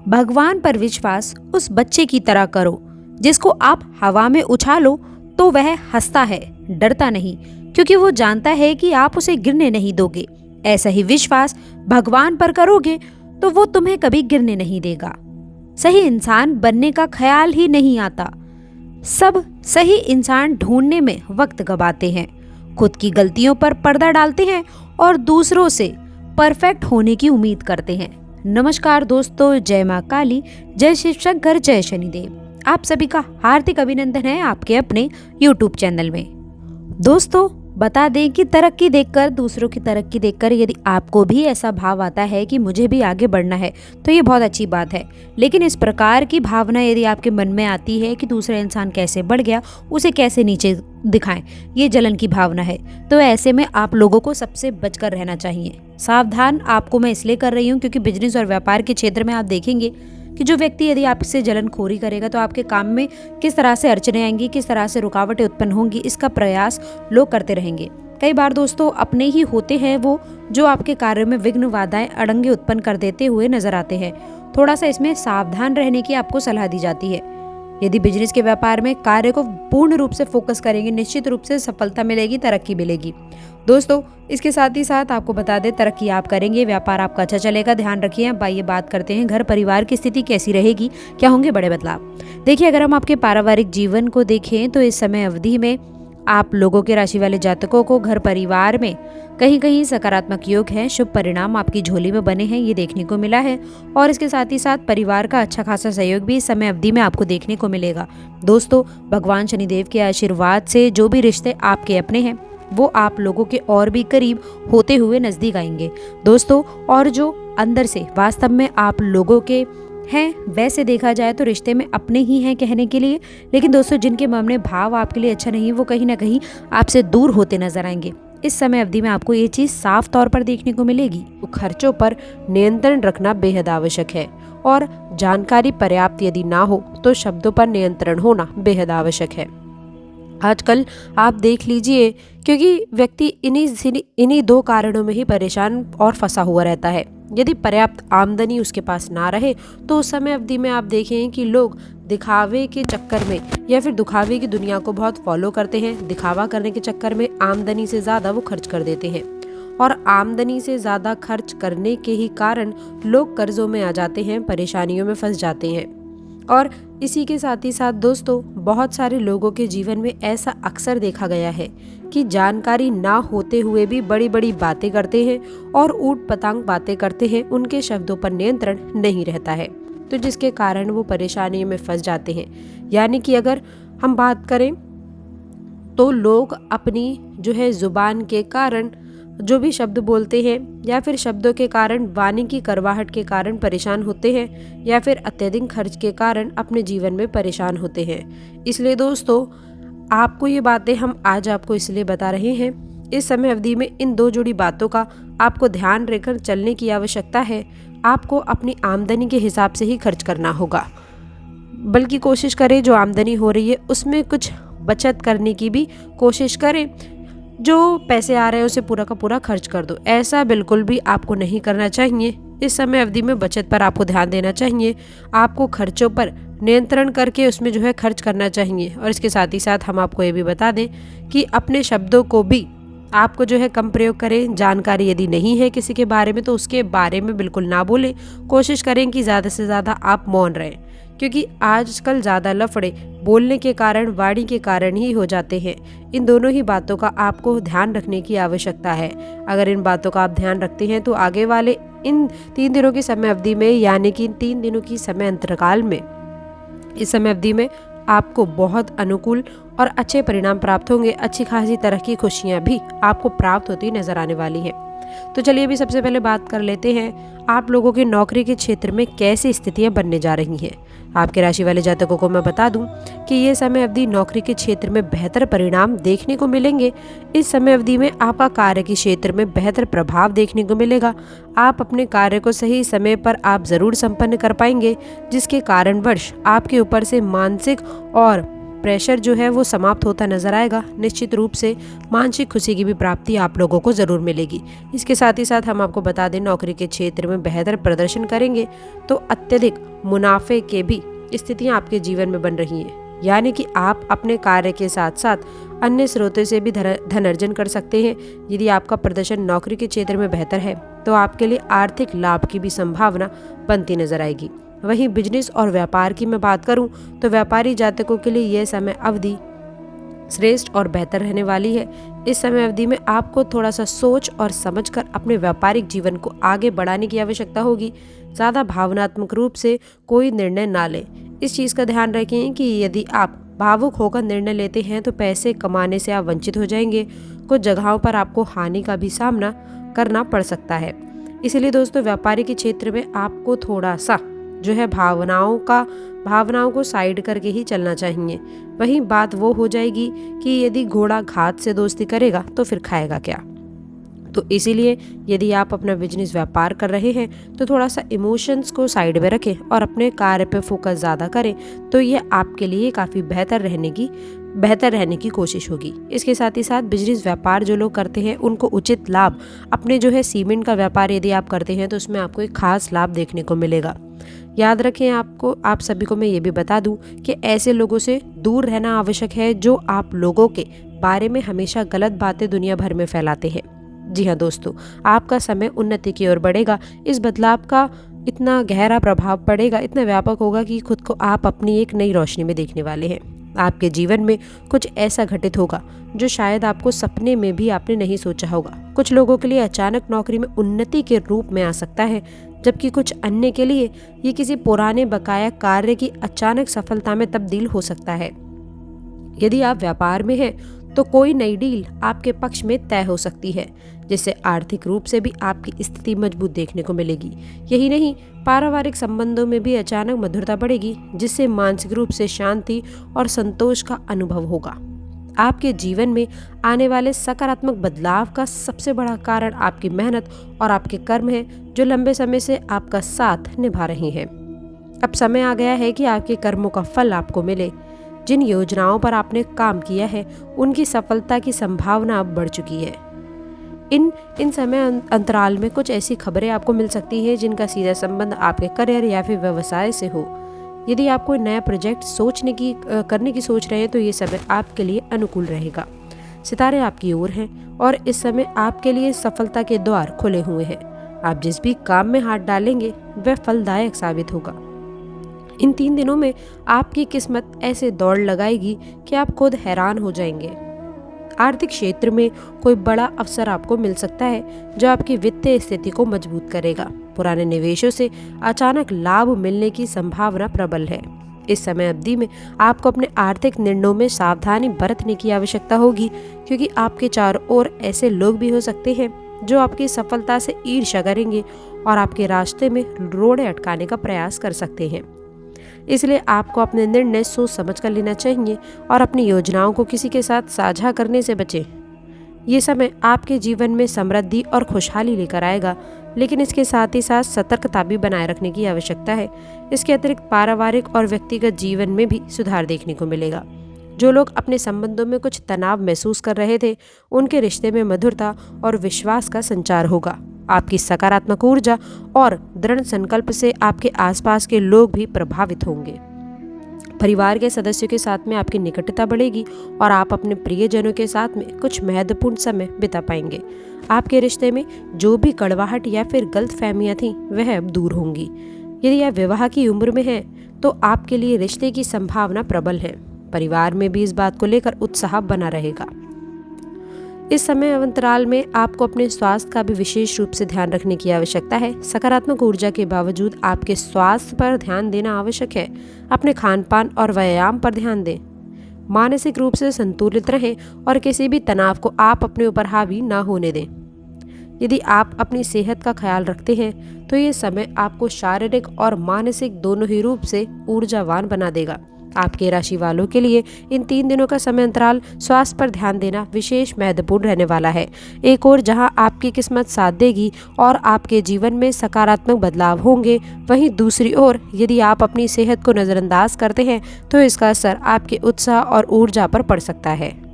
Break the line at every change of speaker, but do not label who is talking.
भगवान पर विश्वास उस बच्चे की तरह करो जिसको आप हवा में उछालो तो वह हंसता है, डरता नहीं, क्योंकि वो जानता है कि आप उसे गिरने नहीं दोगे। ऐसा ही विश्वास भगवान पर करोगे तो वो तुम्हें कभी गिरने नहीं देगा। सही इंसान बनने का ख्याल ही नहीं आता। सब सही इंसान ढूंढने में वक्त गवाते हैं, खुद की गलतियों पर पर्दा डालते हैं और दूसरों से परफेक्ट होने की उम्मीद करते हैं। नमस्कार दोस्तों, जय माँ काली, जय शिव शंकर, जय शनिदेव। आप सभी का हार्दिक अभिनंदन है आपके अपने YouTube चैनल में। दोस्तों, बता दें कि तरक्की देखकर, दूसरों की तरक्की देखकर यदि आपको भी ऐसा भाव आता है कि मुझे भी आगे बढ़ना है तो ये बहुत अच्छी बात है। लेकिन इस प्रकार की भावना यदि आपके मन में आती है कि दूसरा इंसान कैसे बढ़ गया, उसे कैसे नीचे दिखाएं, ये जलन की भावना है, तो ऐसे में आप लोगों को सबसे बचकर रहना चाहिए। सावधान आपको मैं इसलिए कर रही हूँ क्योंकि बिजनेस और व्यापार के क्षेत्र में आप देखेंगे कि जो व्यक्ति यदि आपसे जलनखोरी करेगा तो आपके काम में किस तरह से अड़चने आएंगी, किस तरह से रुकावटें उत्पन्न होंगी, इसका प्रयास लोग करते रहेंगे। कई बार दोस्तों अपने ही होते हैं वो जो आपके कार्य में विघ्न, बाधाएं, अड़ंगे उत्पन्न कर देते हुए नजर आते हैं। थोड़ा सा इसमें सावधान रहने की आपको सलाह दी जाती है। यदि बिजनेस के व्यापार में कार्य को पूर्ण रूप से फोकस करेंगे, निश्चित रूप से सफलता मिलेगी, तरक्की मिलेगी। दोस्तों, इसके साथ ही साथ आपको बता दें, तरक्की आप करेंगे, व्यापार आपका अच्छा चलेगा, ध्यान रखिए। अब आइए बात करते हैं घर परिवार की स्थिति कैसी रहेगी, क्या होंगे बड़े बदलाव। देखिए, अगर हम आपके पारिवारिक जीवन को देखें तो इस समय अवधि में आप लोगों के राशि वाले जातकों को घर परिवार में कहीं कहीं सकारात्मक योग है, शुभ परिणाम आपकी झोली में बने हैं, ये देखने को मिला है। और इसके साथ ही साथ परिवार का अच्छा खासा सहयोग भी इस समय अवधि में आपको देखने को मिलेगा। दोस्तों, भगवान शनिदेव के आशीर्वाद से जो भी रिश्ते आपके अपने हैं वो आप लोगों के और भी करीब होते हुए नजदीक आएंगे दोस्तों। और जो अंदर से वास्तव में आप लोगों के हैं, वैसे देखा जाए तो रिश्ते में अपने ही हैं कहने के लिए, लेकिन दोस्तों जिनके मन में भाव आपके लिए अच्छा नहीं, वो कहीं ना कहीं आपसे दूर होते नजर आएंगे। इस समय अवधि में आपको ये चीज साफ तौर पर देखने को मिलेगी। तो खर्चों पर नियंत्रण रखना बेहद आवश्यक है और जानकारी पर्याप्त यदि ना हो तो शब्दों पर नियंत्रण होना बेहद आवश्यक है। आजकल आप देख लीजिए, क्योंकि व्यक्ति इन्हीं दो कारणों में ही परेशान और फंसा हुआ रहता है। यदि पर्याप्त आमदनी उसके पास ना रहे तो उस समय अवधि में आप देखें कि लोग दिखावे के चक्कर में या फिर दिखावे की दुनिया को बहुत फॉलो करते हैं। दिखावा करने के चक्कर में आमदनी से ज़्यादा वो खर्च कर देते हैं और आमदनी से ज़्यादा खर्च करने के ही कारण लोग कर्जों में आ जाते हैं, परेशानियों में फंस जाते हैं। और इसी के साथ ही साथ दोस्तों, बहुत सारे लोगों के जीवन में ऐसा अक्सर देखा गया है कि जानकारी ना होते हुए भी बड़ी बड़ी बातें करते हैं और ऊट पटांग बातें करते हैं, उनके शब्दों पर नियंत्रण नहीं रहता है, तो जिसके कारण वो परेशानियों में फंस जाते हैं। यानी कि अगर हम बात करें तो लोग अपनी जो है जुबान के कारण जो भी शब्द बोलते हैं या फिर शब्दों के कारण, वाणी की करवाहट के कारण परेशान होते हैं या फिर अत्यधिक खर्च के कारण अपने जीवन में परेशान होते हैं। इसलिए दोस्तों, आपको ये बातें हम आज आपको इसलिए बता रहे हैं। इस समय अवधि में इन दो जुड़ी बातों का आपको ध्यान रखकर चलने की आवश्यकता है। आपको अपनी आमदनी के हिसाब से ही खर्च करना होगा, बल्कि कोशिश करें जो आमदनी हो रही है उसमें कुछ बचत करने की भी कोशिश करें। जो पैसे आ रहे हैं उसे पूरा का पूरा खर्च कर दो, ऐसा बिल्कुल भी आपको नहीं करना चाहिए। इस समय अवधि में बचत पर आपको ध्यान देना चाहिए। आपको खर्चों पर नियंत्रण करके उसमें जो है खर्च करना चाहिए। और इसके साथ ही साथ हम आपको ये भी बता दें कि अपने शब्दों को भी आपको जो है कम प्रयोग करें। जानकारी यदि नहीं है किसी के बारे में तो उसके बारे में बिल्कुल ना बोलें। कोशिश करें कि ज़्यादा से ज़्यादा आप मौन रहें, क्योंकि आजकल ज़्यादा लफड़े बोलने के कारण, वाणी के कारण ही हो जाते हैं। इन दोनों ही बातों का आपको ध्यान रखने की आवश्यकता है। अगर इन बातों का आप ध्यान रखते हैं तो आगे वाले इन 3 दिनों की समय अवधि में, यानी कि 3 दिनों की समय अंतराल में, इस समय अवधि में आपको बहुत अनुकूल और अच्छे परिणाम प्राप्त होंगे। अच्छी खासी तरह की खुशियाँ भी आपको प्राप्त होती नजर आने वाली हैं। तो चलिए अभी सबसे पहले बात कर लेते हैं आप लोगों के नौकरी के क्षेत्र में कैसी स्थितियां बनने जा रही हैं। आपके राशि वाले जातकों को मैं बता दूं कि ये समय अवधि नौकरी के क्षेत्र में बेहतर परिणाम देखने को मिलेंगे। इस समय अवधि में आपका कार्य के क्षेत्र में बेहतर प्रभाव देखने को मिलेगा। आप अपने कार्य को सही समय पर आप ज़रूर संपन्न कर पाएंगे, जिसके कारणवश आपके ऊपर से मानसिक और प्रेशर जो है वो समाप्त होता नजर आएगा। निश्चित रूप से मानसिक खुशी की भी प्राप्ति आप लोगों को ज़रूर मिलेगी। इसके साथ ही साथ हम आपको बता दें, नौकरी के क्षेत्र में बेहतर प्रदर्शन करेंगे तो अत्यधिक मुनाफे के भी स्थितियाँ आपके जीवन में बन रही हैं। यानी कि आप अपने कार्य के साथ साथ अन्य स्रोतों से भी धन अर्जन कर सकते हैं। यदि आपका प्रदर्शन नौकरी के क्षेत्र में बेहतर है तो आपके लिए आर्थिक लाभ की भी संभावना बनती नजर आएगी। वहीं बिजनेस और व्यापार की मैं बात करूं तो व्यापारी जातकों के लिए यह समय अवधि श्रेष्ठ और बेहतर रहने वाली है। इस समय अवधि में आपको थोड़ा सा सोच और समझकर अपने व्यापारिक जीवन को आगे बढ़ाने की आवश्यकता होगी। ज़्यादा भावनात्मक रूप से कोई निर्णय ना लें। इस चीज़ का ध्यान रखें कि यदि आप भावुक होकर निर्णय लेते हैं तो पैसे कमाने से आप वंचित हो जाएंगे। कुछ जगहों पर आपको हानि का भी सामना करना पड़ सकता है। इसलिए दोस्तों, व्यापारी के क्षेत्र में आपको थोड़ा सा जो है भावनाओं को साइड करके ही चलना चाहिए। वहीं बात वो हो जाएगी कि यदि घोड़ा घात से दोस्ती करेगा तो फिर खाएगा क्या। तो इसीलिए यदि आप अपना बिजनेस व्यापार कर रहे हैं तो थोड़ा सा इमोशंस को साइड में रखें और अपने कार्य पे फोकस ज़्यादा करें, तो ये आपके लिए काफ़ी बेहतर रहने की कोशिश होगी। इसके साथ ही साथ बिजनेस व्यापार जो लोग करते हैं उनको उचित लाभ, अपने जो है सीमेंट का व्यापार यदि आप करते हैं तो उसमें आपको एक खास लाभ देखने को मिलेगा। याद रखें, आप सभी को मैं ये भी बता दूं कि ऐसे लोगों से दूर रहना आवश्यक है जो आप लोगों के बारे में हमेशा गलत बातें दुनिया भर में फैलाते हैं। जी हाँ दोस्तों, आपका समय उन्नति की ओर बढ़ेगा। इस बदलाव का इतना गहरा प्रभाव पड़ेगा, इतना व्यापक होगा कि खुद को आप अपनी एक नई रोशनी में देखने वाले हैं। आपके जीवन में कुछ ऐसा घटित होगा जो शायद आपको सपने में भी आपने नहीं सोचा होगा। कुछ लोगों के लिए अचानक नौकरी में उन्नति के रूप में आ सकता है, जबकि कुछ अन्य के लिए ये किसी पुराने बकाया कार्य की अचानक सफलता में तब्दील हो सकता है। यदि आप व्यापार में हैं तो कोई नई डील आपके पक्ष में तय हो सकती है, जिससे आर्थिक रूप से भी आपकी स्थिति मजबूत देखने को मिलेगी। यही नहीं, पारिवारिक संबंधों में भी अचानक मधुरता बढ़ेगी, जिससे मानसिक रूप से शांति और संतोष का अनुभव होगा। आपके जीवन में आने वाले सकारात्मक बदलाव का सबसे बड़ा कारण आपकी मेहनत और आपके कर्म है, जो लंबे समय से आपका साथ निभा रहे हैं। अब समय आ गया है कि आपके कर्मों का फल आपको मिले। जिन योजनाओं पर आपने काम किया है उनकी सफलता की संभावना अब बढ़ चुकी है। इन समय अंतराल में कुछ ऐसी खबरें आपको मिल सकती हैं जिनका सीधा संबंध आपके करियर या फिर व्यवसाय से हो। यदि आप कोई नया प्रोजेक्ट करने की सोच रहे हैं तो ये समय आपके लिए अनुकूल रहेगा। सितारे आपकी ओर हैं और इस समय आपके लिए सफलता के द्वार खुले हुए हैं। आप जिस भी काम में हाथ डालेंगे वह फलदायक साबित होगा। इन 3 दिनों में आपकी किस्मत ऐसे दौड़ लगाएगी कि आप खुद हैरान हो जाएंगे। आर्थिक क्षेत्र में कोई बड़ा अवसर आपको मिल सकता है जो आपकी वित्तीय स्थिति को मजबूत करेगा। पुराने निवेशों से अचानक लाभ मिलने की संभावना प्रबल है। इस समय अवधि में आपको अपने आर्थिक निर्णयों में सावधानी बरतने की आवश्यकता होगी, क्योंकि आपके चारों ओर ऐसे लोग भी हो सकते हैं जो आपकी सफलता से ईर्ष्या करेंगे और आपके रास्ते में रोड़े अटकाने का प्रयास कर सकते हैं। इसलिए आपको अपने निर्णय सोच समझ कर लेना चाहिए और अपनी योजनाओं को किसी के साथ साझा करने से बचें। ये समय आपके जीवन में समृद्धि और खुशहाली लेकर आएगा, लेकिन इसके साथ ही साथ सतर्कता भी बनाए रखने की आवश्यकता है। इसके अतिरिक्त पारिवारिक और व्यक्तिगत जीवन में भी सुधार देखने को मिलेगा। जो लोग अपने संबंधों में कुछ तनाव महसूस कर रहे थे, उनके रिश्ते में मधुरता और विश्वास का संचार होगा। आपकी सकारात्मक ऊर्जा और दृढ़ संकल्प से आपके आसपास के लोग भी प्रभावित होंगे। परिवार के सदस्यों के साथ में आपकी निकटता बढ़ेगी और आप अपने प्रियजनों के साथ में कुछ महत्वपूर्ण समय बिता पाएंगे। आपके रिश्ते में जो भी कड़वाहट या फिर गलतफहमियां थीं, वह अब दूर होंगी। यदि आप विवाह की उम्र में हैं तो आपके लिए रिश्ते की संभावना प्रबल है। परिवार में भी इस बात को लेकर उत्साह बना रहेगा। इस समय अंतराल में आपको अपने स्वास्थ्य का भी विशेष रूप से ध्यान रखने की आवश्यकता है। सकारात्मक ऊर्जा के बावजूद आपके स्वास्थ्य पर ध्यान देना आवश्यक है। अपने खान पान और व्यायाम पर ध्यान दें। मानसिक रूप से संतुलित रहें और किसी भी तनाव को आप अपने ऊपर हावी ना होने दें। यदि आप अपनी सेहत का ख्याल रखते हैं तो ये समय आपको शारीरिक और मानसिक दोनों ही रूप से ऊर्जावान बना देगा। आपके राशि वालों के लिए इन 3 दिनों का समय अंतराल स्वास्थ्य पर ध्यान देना विशेष महत्वपूर्ण रहने वाला है। एक और जहां आपकी किस्मत साथ देगी और आपके जीवन में सकारात्मक बदलाव होंगे, वहीं दूसरी ओर यदि आप अपनी सेहत को नज़रअंदाज करते हैं तो इसका असर आपके उत्साह और ऊर्जा पर पड़ सकता है।